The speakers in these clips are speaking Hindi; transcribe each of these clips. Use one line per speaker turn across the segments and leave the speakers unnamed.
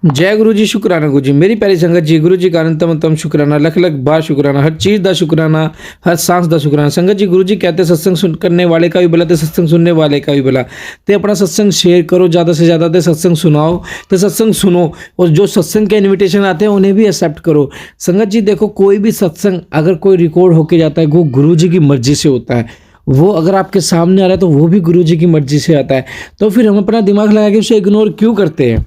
जय गुरु जी, शुक्राना गुरु जी। मेरी प्यारी संगत जी, गुरु जी का अनंतम अनंतम शुक्राना, लख लख बार शुक्राना, हर चीज़ दा शुक्राना, हर सांस दा शुक्राना। संगत जी, गुरु जी कहते सत्संग सुन करने वाले का भी भला ते सत्संग सुनने वाले का भी भला। ते अपना सत्संग शेयर करो ज़्यादा से ज़्यादा, ते सत्संग सुनाओ, ते सत्संग सुनो, और जो सत्संग के इन्विटेशन आते हैं उन्हें भी एक्सेप्ट करो। संगत जी देखो, कोई भी सत्संग अगर कोई रिकॉर्ड होके जाता है, वो गुरु जी की मर्जी से होता है। वो अगर आपके सामने आ रहा है तो वो भी गुरु जी की मर्जी से आता है। तो फिर हम अपना दिमाग लगा के उसे इग्नोर क्यों करते हैं?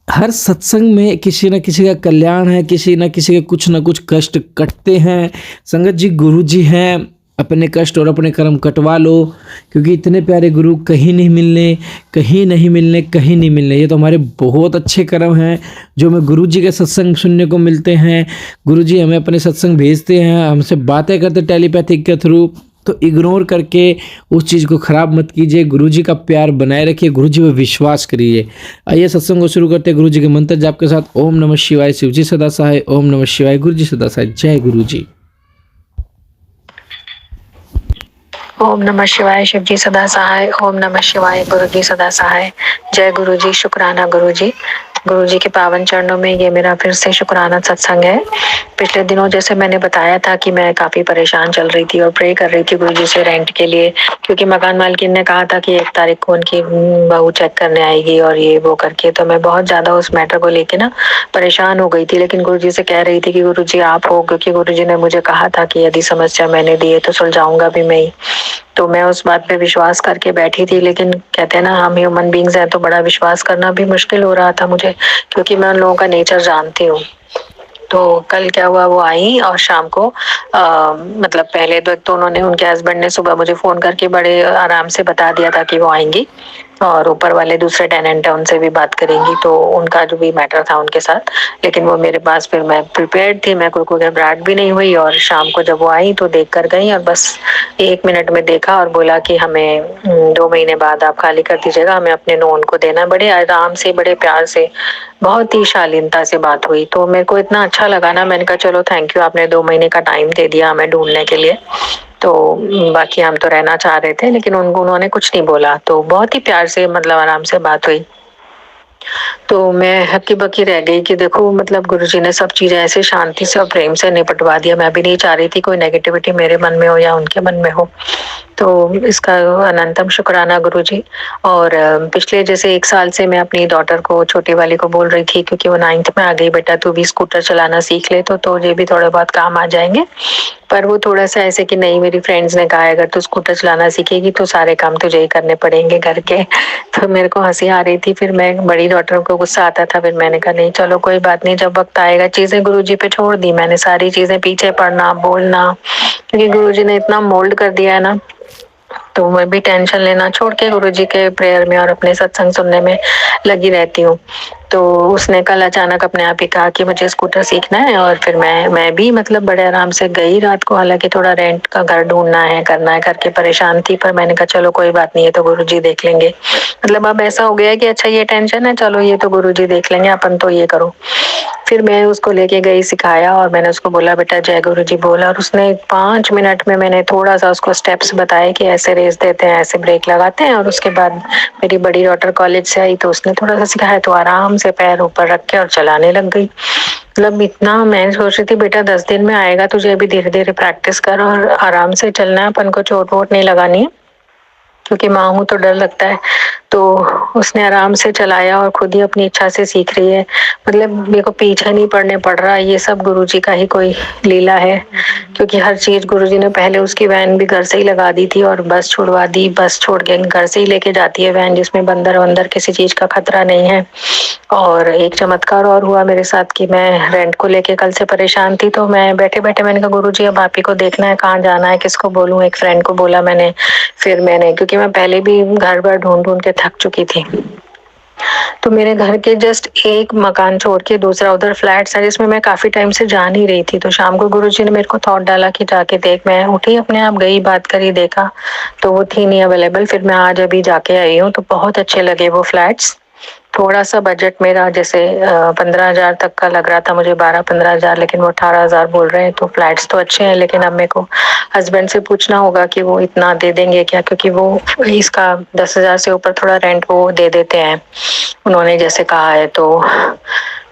हर सत्संग में किसी न किसी का कल्याण है, किसी न किसी के कुछ न कुछ कष्ट कटते हैं। संगत जी, गुरु जी हैं, अपने कष्ट और अपने कर्म कटवा लो, क्योंकि इतने प्यारे गुरु कहीं नहीं मिलने, कहीं नहीं मिलने, कहीं नहीं मिलने। ये तो हमारे बहुत अच्छे कर्म हैं जो हमें गुरु जी के सत्संग सुनने को मिलते हैं। गुरु जी हमें अपने सत्संग भेजते हैं, हमसे बातें करते टेलीपैथिक के थ्रू। तो इग्नोर करके उस चीज़ को ख़राब मत कीजिए, गुरु जी का प्यार बनाए रखिए, गुरु जी पर विश्वास करिए। आइए सत्संग को शुरू करते हैं गुरु जी के मंत्र जाप के साथ। ओम नमः शिवाय, शिव जी सदा सहाय। ओम नमः शिवाय, गुरु जी सदा सहाय। जय गुरु जी।
ओम नमः शिवाय, शिव जी सदा सहाय। ओम नमः शिवाय, गुरु जी सदा सहाय। जय गुरु जी, शुक्राना गुरु जी। गुरु जी के पावन चरणों में ये मेरा फिर से शुक्राना सत्संग है। पिछले दिनों जैसे मैंने बताया था कि मैं काफी परेशान चल रही थी और प्रे कर रही थी गुरु जी से रेंट के लिए, क्योंकि मकान मालकिन ने कहा था कि 1 तारीख को उनकी बहू चेक करने आएगी और ये वो करके। तो मैं बहुत ज्यादा उस मैटर को लेके ना परेशान हो गई थी, लेकिन गुरु जी से कह रही थी कि गुरु जी आप हो, क्योंकि गुरु जी ने मुझे कहा था कि यदि समस्या मैंने दी है तो सुलझाऊंगा भी मैं ही। तो मैं उस बात पे विश्वास करके बैठी थी, लेकिन कहते हैं ना हम ह्यूमन बींग्स हैं, तो बड़ा विश्वास करना भी मुश्किल हो रहा था मुझे, क्योंकि मैं उन लोगों का नेचर जानती हूँ। तो कल क्या हुआ, वो आई और शाम को मतलब पहले तो एक तो उन्होंने, उनके हस्बैंड ने सुबह मुझे फोन करके बड़े आराम से बता दिया था कि वो आएंगी, और ऊपर वाले दूसरे टेनेंट है उनसे भी बात करेंगी, तो उनका जो भी मैटर था उनके साथ। लेकिन वो मेरे पास, फिर मैं प्रिपेयर्ड थी, मैं कोई घबराहट भी नहीं हुई। और शाम को जब वो आई तो देख कर गई, और बस 1 मिनट में देखा और बोला कि हमें 2 महीने बाद आप खाली कर दीजिएगा, हमें अपने नोन को देना। बड़े आराम से, बड़े प्यार से, बहुत ही शालीनता से बात हुई। तो मेरे को इतना अच्छा लगा ना, मैंने कहा चलो थैंक यू, आपने 2 महीने का टाइम दे दिया हमें ढूंढने के लिए। तो बाकी हम तो रहना चाह रहे थे, लेकिन उन्होंने कुछ नहीं बोला। तो बहुत ही प्यार से, मतलब आराम से बात हुई। तो मैं हक्की बक्की रह गई कि देखो, मतलब गुरुजी ने सब चीजें ऐसे शांति से और प्रेम से निपटवा दिया। मैं भी नहीं चाह रही थी कोई नेगेटिविटी मेरे मन में हो या उनके मन में हो। तो इसका अनंतम शुक्राना गुरुजी। और पिछले जैसे 1 साल से मैं अपनी डॉटर को, छोटी वाली को बोल रही थी, क्योंकि वो 9th में आ गई, बेटा तू भी स्कूटर चलाना सीख ले तो ये भी थोड़े बहुत काम आ जाएंगे। पर वो थोड़ा सा ऐसे कि नहीं, मेरी फ्रेंड्स ने कहा है अगर तू स्कूटर चलाना सीखेगी तो सारे काम तुझे ही करने पड़ेंगे घर के। तो मेरे को हंसी आ रही थी। फिर मैं, बड़ी डॉटर को गुस्सा आता था, फिर मैंने कहा नहीं चलो कोई बात नहीं, जब वक्त आएगा। चीजें गुरुजी पे छोड़ दी मैंने, सारी चीजें, पीछे पड़ना, बोलना, क्योंकि गुरुजी ने इतना मोल्ड कर दिया है ना। तो मैं भी टेंशन लेना छोड़ के गुरुजी के प्रेयर में और अपने सत्संग सुनने में लगी रहती हूँ। तो उसने कल अचानक अपने आप ही कहा कि मुझे स्कूटर सीखना है, और फिर मैं भी मतलब बड़े आराम से गई रात को। हालांकि थोड़ा रेंट का घर ढूंढना है, करना है करके परेशान थी, पर मैंने कहा चलो कोई बात नहीं है, तो गुरुजी देख लेंगे। मतलब अब ऐसा हो गया है कि अच्छा ये टेंशन है, चलो ये तो गुरुजी देख लेंगे, अपन तो ये करो। फिर मैं उसको लेके गई, सिखाया, और मैंने उसको बोला बेटा जय गुरुजी बोला, और उसने 5 मिनट में मैंने थोड़ा सा उसको स्टेप्स बताए कि ऐसे रेस देते हैं, ऐसे ब्रेक लगाते हैं। और उसके बाद मेरी बड़ी डॉटर कॉलेज से आई तो उसने थोड़ा सा सिखाया, तो आराम से पैर ऊपर रख के और चलाने लग गई। मतलब इतना, मैं सोच रही थी बेटा 10 दिन में आएगा तुझे, अभी धीरे धीरे प्रैक्टिस कर और आराम से चलना है, अपन को चोट वोट नहीं लगानी है, क्योंकि माँ हूँ तो डर लगता है। तो उसने आराम से चलाया और खुद ही अपनी इच्छा से सीख रही है। मतलब मेरे को पीछे नहीं पड़ने पड़ रहा। ये सब गुरुजी का ही कोई लीला है, क्योंकि हर चीज गुरुजी ने, पहले उसकी वैन भी घर से ही लगा दी थी और बस छुड़वा दी, बस छोड़ के घर से ही लेके जाती है वैन, जिसमें बंदर वंदर किसी चीज का खतरा नहीं है। और एक चमत्कार और हुआ मेरे साथ कि मैं रेंट को लेके कल से परेशान थी, तो मैं बैठे बैठे मैंने कहा गुरुजी अब आप ही को देखना है, कहाँ जाना है, किसको बोलूं। एक फ्रेंड को बोला मैंने, फिर मैंने, क्योंकि मैं पहले भी घर बार ढूंढ ढूंढ के थक चुकी थी। तो मेरे घर के जस्ट एक मकान छोड़ के दूसरा उधर फ्लैट्स है, जिसमें मैं काफी टाइम से जा नहीं रही थी। तो शाम को गुरुजी ने मेरे को थॉट डाला कि जाके देख। मैं उठी, अपने आप गई, बात करी, देखा तो वो थी नहीं अवेलेबल। फिर मैं आज अभी जाके आई हूँ, तो बहुत अच्छे लगे वो फ्लैट्स। थोड़ा सा बजट मेरा जैसे 15,000 तक का लग रहा था मुझे, 12-15,000, लेकिन वो 18,000 बोल रहे हैं। तो फ्लैट्स तो अच्छे हैं, लेकिन अब मेरे को हस्बैंड से पूछना होगा कि वो इतना दे देंगे क्या, क्योंकि वो इसका 10,000 से ऊपर थोड़ा रेंट वो दे देते हैं, उन्होंने जैसे कहा है। तो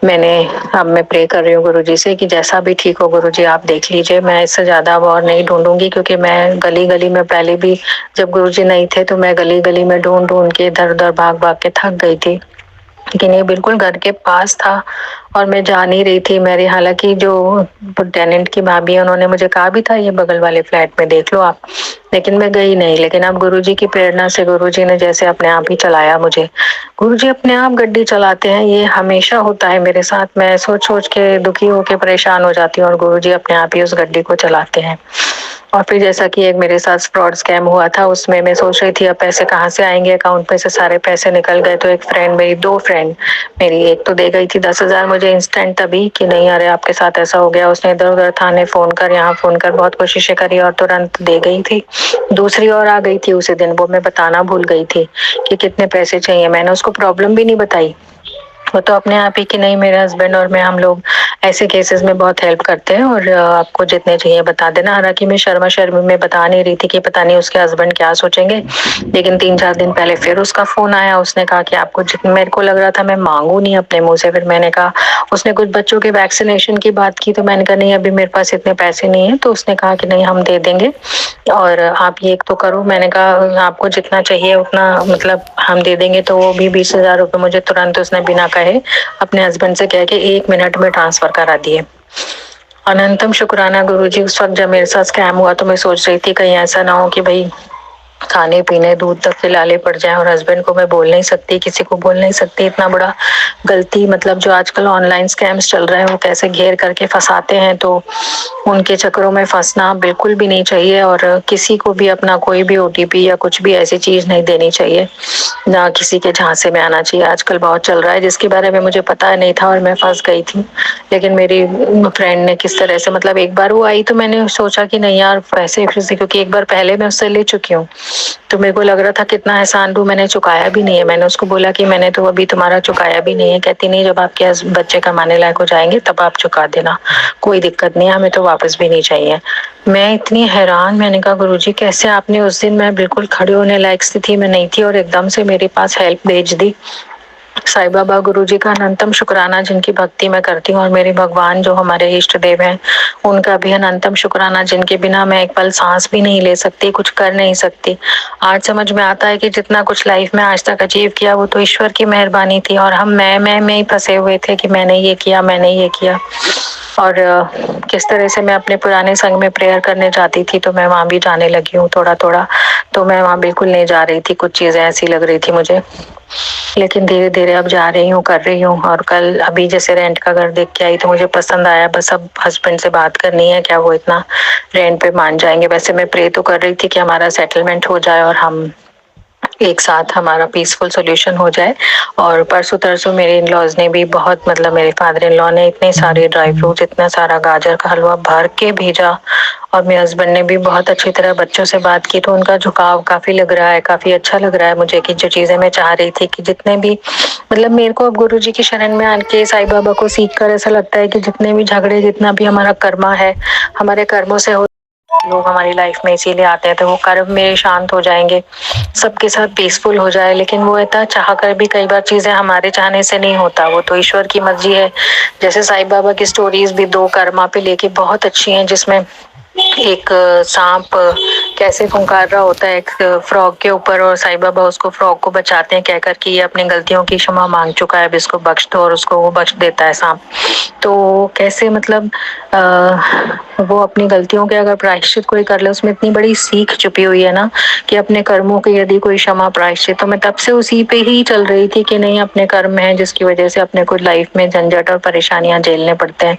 अब मैं प्रे कर रही हूँ गुरुजी से कि जैसा भी ठीक हो गुरुजी आप देख लीजिए, मैं इससे ज्यादा अब और नहीं ढूंढूंगी, क्योंकि मैं गली गली में पहले भी जब गुरुजी नहीं थे तो मैं गली गली में ढूंढ ढूंढ के इधर उधर भाग भाग के थक गई थी, लेकिन ये बिल्कुल घर के पास था और मैं जा नहीं रही थी। मेरी हालांकि जो टेनेंट की भाभी है उन्होंने मुझे कहा भी था ये बगल वाले फ्लैट में देख लो आप, लेकिन मैं गई नहीं। लेकिन अब गुरुजी की प्रेरणा से गुरुजी ने जैसे अपने आप ही चलाया मुझे। गुरुजी अपने आप गड्डी चलाते हैं, ये हमेशा होता है मेरे साथ। मैं सोच सोच के दुखी होके परेशान हो जाती हूँ और गुरुजी अपने आप ही उस गड्डी को चलाते हैं। और फिर जैसा कि एक मेरे साथ फ्रॉड स्कैम हुआ था, उसमें मैं सोच रही थी अब पैसे कहाँ से आएंगे, अकाउंट में से सारे पैसे निकल गए। तो एक फ्रेंड मेरी, 2 फ्रेंड मेरी, एक तो दे गई थी 10,000 मुझे इंस्टेंट तभी कि नहीं अरे आपके साथ ऐसा हो गया। उसने इधर उधर थाने फोन कर, यहाँ फोन कर बहुत कोशिशें करी और तुरंत दे गई थी। दूसरी और आ गई थी उसी दिन, वो मैं बताना भूल गई थी कि कितने पैसे चाहिए। मैंने उसको प्रॉब्लम भी नहीं बताई, वो तो अपने आप ही कि नहीं मेरे हस्बैंड और मैं हम लोग ऐसे केसेस में बहुत हेल्प करते हैं और आपको जितने चाहिए बता देना। हालांकि मैं शर्मा शर्मी में बता नहीं रही थी कि पता नहीं उसके हस्बैंड क्या सोचेंगे, लेकिन 3-4 दिन पहले फिर उसका फोन आया। उसने कहा कि आपको जितना, मेरे को लग रहा था मैं मांगू नहीं अपने मुंह से। फिर मैंने कहा, उसने कुछ बच्चों के वैक्सीनेशन की बात की तो मैंने कहा नहीं अभी मेरे पास इतने पैसे नहीं है। तो उसने कहा कि नहीं हम दे देंगे और आप ये तो करो। मैंने कहा आपको जितना चाहिए उतना मतलब हम दे देंगे। तो वो भी 20,000 रुपये मुझे तुरंत उसने बिना कहे अपने हस्बैंड से कह के 1 मिनट में ट्रांसफर करा दिए। अनंतम शुक्राना गुरुजी। उस वक्त जब मेरे साथ स्कैम हुआ तो मैं सोच रही थी कहीं ऐसा ना हो कि भाई खाने पीने दूध तक के लाले पड़ जाए, और हस्बैंड को मैं बोल नहीं सकती, किसी को बोल नहीं सकती। इतना बड़ा गलती, मतलब जो आजकल ऑनलाइन स्कैम्स चल रहे हैं वो कैसे घेर करके फंसाते हैं, तो उनके चक्करों में फंसना बिल्कुल भी नहीं चाहिए। और किसी को भी अपना कोई भी ओटीपी या कुछ भी ऐसी चीज नहीं देनी चाहिए, ना किसी के झांसे में आना चाहिए। आजकल बहुत चल रहा है जिसके बारे में मुझे पता नहीं था और मैं फंस गई थी। लेकिन मेरी फ्रेंड ने किस तरह से, मतलब एक बार वो आई तो मैंने सोचा कि नहीं यार पैसे फिर से, क्योंकि एक बार पहले मैं उससे ले चुकी हूँ तो मेरे को लग रहा था कितना एहसान दूं, मैंने चुकाया भी नहीं है। मैंने उसको बोला कि मैंने तो अभी तुम्हारा चुकाया भी नहीं है। कहती नहीं, जब आपके बच्चे कमाने लायक हो जाएंगे तब आप चुका देना, कोई दिक्कत नहीं है, हमें तो वापस भी नहीं चाहिए। मैं इतनी हैरान, मैंने कहा गुरुजी कैसे आपने उस दिन, मैं बिल्कुल खड़े होने लायक स्थिति में नहीं थी और एकदम से मेरे पास हेल्प भेज दी। साईं बाबा गुरुजी का अनंतम शुक्राना, जिनकी भक्ति मैं करती हूँ, और मेरे भगवान जो हमारे इष्ट देव हैं उनका भी अनंतम शुक्राना, जिनके बिना मैं एक पल सांस भी नहीं ले सकती, कुछ कर नहीं सकती। आज समझ में आता है कि जितना कुछ लाइफ में आज तक अचीव किया वो तो ईश्वर की मेहरबानी थी, और हम मैं में ही फंसे हुए थे कि मैंने ये किया, मैंने ये किया। और किस तरह से मैं अपने पुराने संग में प्रेयर करने जाती थी तो मैं वहां भी जाने लगी हूँ थोड़ा थोड़ा। तो मैं वहां बिल्कुल नहीं जा रही थी, कुछ चीजें ऐसी लग रही थी मुझे, लेकिन धीरे धीरे अब जा रही हूँ, कर रही हूँ। और कल अभी जैसे रेंट का घर देख के आई तो मुझे पसंद आया, बस अब हस्बैंड से बात करनी है क्या वो इतना रेंट पे मान जाएंगे। वैसे मैं प्रे तो कर रही थी कि हमारा सेटलमेंट हो जाए और हम एक साथ हमारा पीसफुल सोल्यूशन हो जाए। और परसों तरसों मेरे इन लॉज ने भी बहुत, मतलब मेरे फादर इन लॉ ने इतने सारे ड्राई फ्रूट, इतना सारा गाजर का हलवा भर के भेजा, और मेरे हस्बैंड ने भी बहुत अच्छी तरह बच्चों से बात की। तो उनका झुकाव काफी लग रहा है, काफी अच्छा लग रहा है मुझे कि जो चीजें मैं चाह रही थी कि जितने भी, मतलब मेरे को अब गुरु जी की शरण में आके साईं बाबा को सीख कर ऐसा लगता है कि जितने भी झगड़े, जितना भी हमारा कर्मा है, हमारे कर्मों से हो, लोग हमारी लाइफ में इसीलिए आते हैं तो वो कर्म मेरे शांत हो जाएंगे, सबके साथ पीसफुल हो जाए। लेकिन वो इतना चाह कर भी कई बार चीजें हमारे चाहने से नहीं होता, वो तो ईश्वर की मर्जी है। जैसे साईं बाबा की स्टोरीज भी 2 कर्मा पे लेके बहुत अच्छी हैं, जिसमें एक सांप कैसे फुंकार रहा होता है एक फ्रॉग के ऊपर, और साईं बाबा उसको, फ्रॉग को बचाते हैं कहकर कि ये अपनी गलतियों की क्षमा मांग चुका है, अब इसको बख्श दो, और उसको वो बख्श देता है सांप। तो कैसे, मतलब वो अपनी गलतियों के अगर प्रायश्चित कोई कर ले, उसमें इतनी बड़ी सीख छुपी हुई है ना कि अपने कर्मों की यदि कोई क्षमा प्रायश्चित, तो मैं तब से उसी पे ही चल रही थी कि नहीं अपने कर्म है जिसकी वजह से अपने को लाइफ में झंझट और परेशानियां झेलने पड़ते हैं,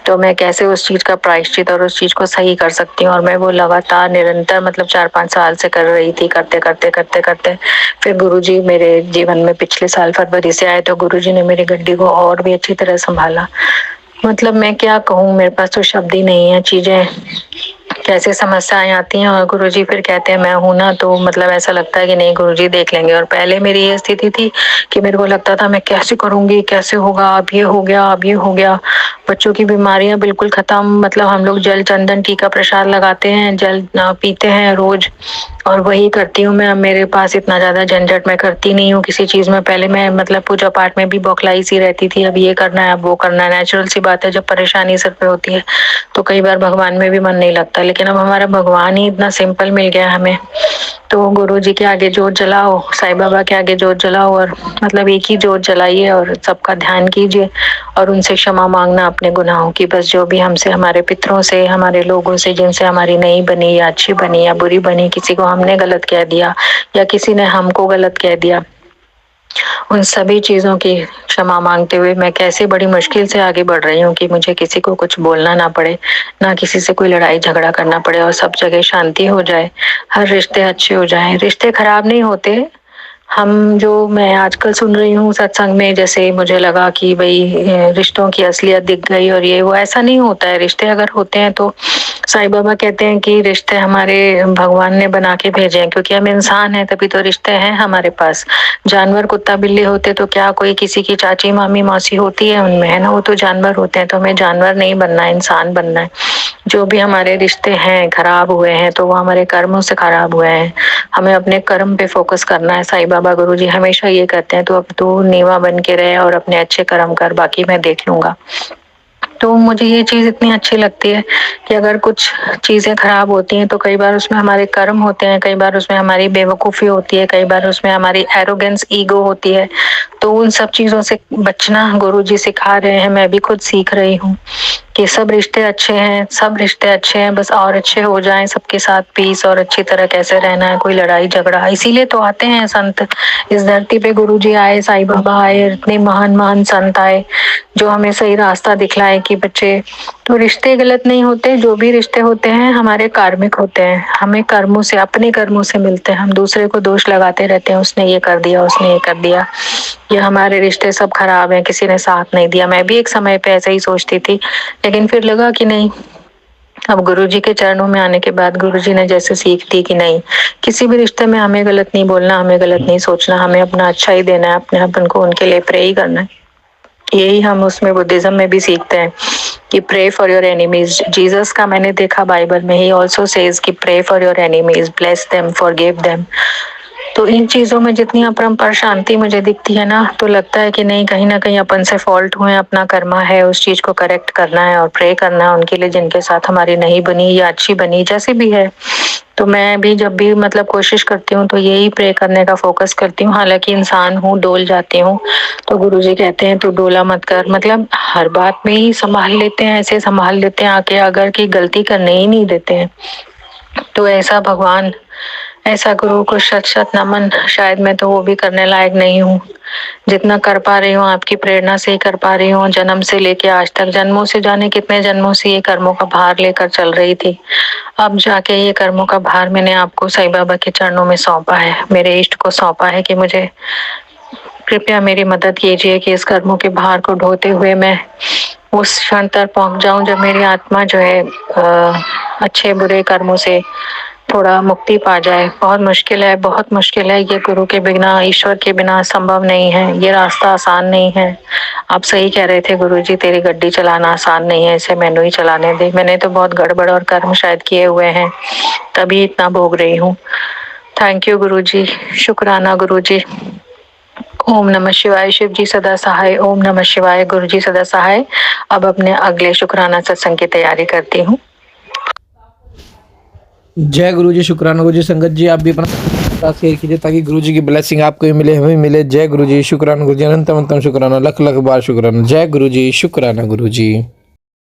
तो मैं कैसे उस चीज का प्रायश्चित और उस चीज को सही कर सकती हूँ। और मैं वो लगातार निरंतर, मतलब 4-5 साल से कर रही थी, करते करते करते करते फिर गुरुजी मेरे जीवन में पिछले साल फरवरी से आए, तो गुरुजी ने मेरी गड्डी को और भी अच्छी तरह संभाला। मतलब मैं क्या कहूँ, मेरे पास तो शब्द ही नहीं है। चीजें कैसे समस्याएं आती हैं और गुरुजी फिर कहते हैं मैं हूं ना, तो मतलब ऐसा लगता है कि नहीं गुरुजी देख लेंगे। और पहले मेरी ये स्थिति थी कि मेरे को लगता था मैं कैसे करूंगी, कैसे होगा, अब ये हो गया, अब ये हो गया। बच्चों की बीमारियां बिल्कुल खत्म, मतलब हम लोग जल चंदन टीका प्रसाद लगाते हैं, जल पीते हैं रोज, और वही करती हूँ मैं। अब मेरे पास इतना ज्यादा झंझट मैं करती नहीं हूँ किसी चीज में। पहले मैं मतलब पूजा पाठ में भी बौखलाई सी रहती थी, अब ये करना है, अब वो करना है। नेचुरल सी बात है, जब परेशानी सर पे होती है तो कई बार भगवान में भी मन नहीं लगता। लेकिन अब हमारा भगवान ही इतना सिंपल मिल गया हमें, तो गुरु जी के आगे जोत जलाओ, साईं बाबा के आगे जोत जलाओ, और मतलब एक ही जोत जलाइए और सबका ध्यान कीजिए और उनसे क्षमा मांगना अपने गुनाहों की। बस जो भी हमसे, हमारे पितरों से, हमारे लोगों से जिनसे हमारी नहीं बनी या अच्छी बनी या बुरी बनी, किसी को हमने गलत कह दिया या किसी ने हमको गलत कह दिया, उन सभी चीजों की क्षमा मांगते हुए मैं कैसे बड़ी मुश्किल से आगे बढ़ रही हूँ कि मुझे किसी को कुछ बोलना ना पड़े, ना किसी से कोई लड़ाई झगड़ा करना पड़े, और सब जगह शांति हो जाए, हर रिश्ते अच्छे हो जाएं। रिश्ते खराब नहीं होते। हम जो मैं आजकल सुन रही हूँ सत्संग में, जैसे मुझे लगा कि भाई रिश्तों की असलियत दिख गई और ये वो, ऐसा नहीं होता है। रिश्ते अगर होते हैं तो साईं बाबा कहते हैं कि रिश्ते हमारे भगवान ने बना के भेजे हैं, क्योंकि हम इंसान हैं तभी तो रिश्ते हैं हमारे पास। जानवर कुत्ता बिल्ली होते तो क्या कोई किसी की चाची मामी मौसी होती है उनमें, है ना, वो तो जानवर होते हैं। तो हमें जानवर नहीं बनना है, इंसान बनना है। जो भी हमारे रिश्ते हैं खराब हुए हैं तो वो हमारे कर्मों से खराब हुए हैं, हमें अपने कर्म पे फोकस करना है। साईं बाबा गुरुजी हमेशा ये कहते हैं, तो अब तू नीवा बन के रहे और अपने अच्छे कर्म कर, बाकी मैं देख लूंगा। तो मुझे ये चीज इतनी अच्छी लगती है कि अगर कुछ चीजें खराब होती हैं तो कई बार उसमें हमारे कर्म होते हैं, कई बार उसमें हमारी बेवकूफी होती है, कई बार उसमें हमारी एरोगेंस ईगो होती है। तो उन सब चीजों से बचना गुरुजी सिखा रहे हैं, मैं भी खुद सीख रही हूँ कि सब रिश्ते अच्छे हैं, सब रिश्ते अच्छे हैं, बस और अच्छे हो जाएं, सबके साथ पीस और अच्छी तरह कैसे रहना है, कोई लड़ाई झगड़ा। इसीलिए तो आते हैं संत इस धरती पे, गुरुजी आए, साईं बाबा आए, इतने महान महान संत आए जो हमें सही रास्ता दिखलाए कि बच्चे, तो रिश्ते गलत नहीं होते। जो भी रिश्ते होते हैं हमारे कार्मिक होते हैं, हमें कर्मों से, अपने कर्मों से मिलते हैं। हम दूसरे को दोष लगाते रहते हैं, उसने ये कर दिया, उसने ये कर दिया, ये हमारे रिश्ते सब खराब हैं, किसी ने साथ नहीं दिया। मैं भी एक समय पे ऐसा ही सोचती थी, लेकिन फिर लगा कि नहीं, अब गुरुजी के चरणों में आने के बाद गुरुजी ने जैसे सीख दी कि नहीं, किसी भी रिश्ते में हमें गलत नहीं बोलना, हमें गलत नहीं सोचना, हमें अपना अच्छा ही देना है, अपने अपन को उनके लिए प्रे ही करना है। यही हम उसमें बुद्धिज्म में भी सीखते हैं कि pray for your enemies. Jesus का मैंने देखा बाइबल में, ही ऑल्सो सेज कि pray for your enemies, bless them, forgive them. तो इन चीजों में जितनी अपरंपार शांति मुझे दिखती है ना, तो लगता है कि नहीं, कहीं ना कहीं अपन से फॉल्ट हुए, अपना कर्मा है, उस चीज को करेक्ट करना है और प्रे करना है उनके लिए जिनके साथ हमारी नहीं बनी या अच्छी बनी, जैसे भी है। तो मैं भी जब भी मतलब कोशिश करती हूँ तो यही प्रे करने का फोकस करती हूँ। हालांकि इंसान हूँ, डोल जाती हूँ, तो गुरुजी कहते हैं तू डोला मत कर, मतलब हर बात में ही संभाल लेते हैं, ऐसे संभाल लेते हैं आके, अगर की गलती करने ही नहीं देते हैं। तो ऐसा भगवान, ऐसा गुरु को शत शत नमन। शायद मैं तो वो भी करने लायक नहीं हूँ, जितना कर पा रही हूँ आपकी प्रेरणा से ही कर पा रही हूँ। जन्म से लेके आज तक, जन्मों से जाने कितने जन्मों से ये कर्मों का भार लेकर चल रही थी, अब जाके ये कर्मों का भार मैंने आपको साईं बाबा के चरणों में सौंपा है, मेरे इष्ट को सौंपा है कि मुझे कृपया मेरी मदद कीजिए कि इस कर्मों के भार को ढोते हुए मैं उस क्षण तक पहुंच जाऊं जब मेरी आत्मा जो है अच्छे बुरे कर्मों से थोड़ा मुक्ति पा जाए। बहुत मुश्किल है, बहुत मुश्किल है, ये गुरु के बिना, ईश्वर के बिना संभव नहीं है, ये रास्ता आसान नहीं है। आप सही कह रहे थे गुरुजी, तेरी गड्डी चलाना आसान नहीं है, इसे मैंने ही चलाने दे। मैंने तो बहुत गड़बड़ और कर्म शायद किए हुए हैं, तभी इतना भोग रही हूँ। थैंक यू गुरुजी, शुक्राना गुरुजी। ओम नमः शिवाय, शिव जी सदा सहाय। ओम नमः शिवाय, गुरु जी सदा सहाय। अब अपने अगले शुक्राना सत्संग की तैयारी करती हूँ।
जय गुरु जी, शुक्राना गुरु जी। संगत जी आप भी अपना शेयर कीजिए ताकि गुरु जी की ब्लेसिंग आपको भी मिले, हमें मिले। जय गुरु जी, शुक्राना गुरु जी, अनंत शुक्राना, लख लख बार शुक्राना। जय गुरु जी, शुक्राना गुरु जी।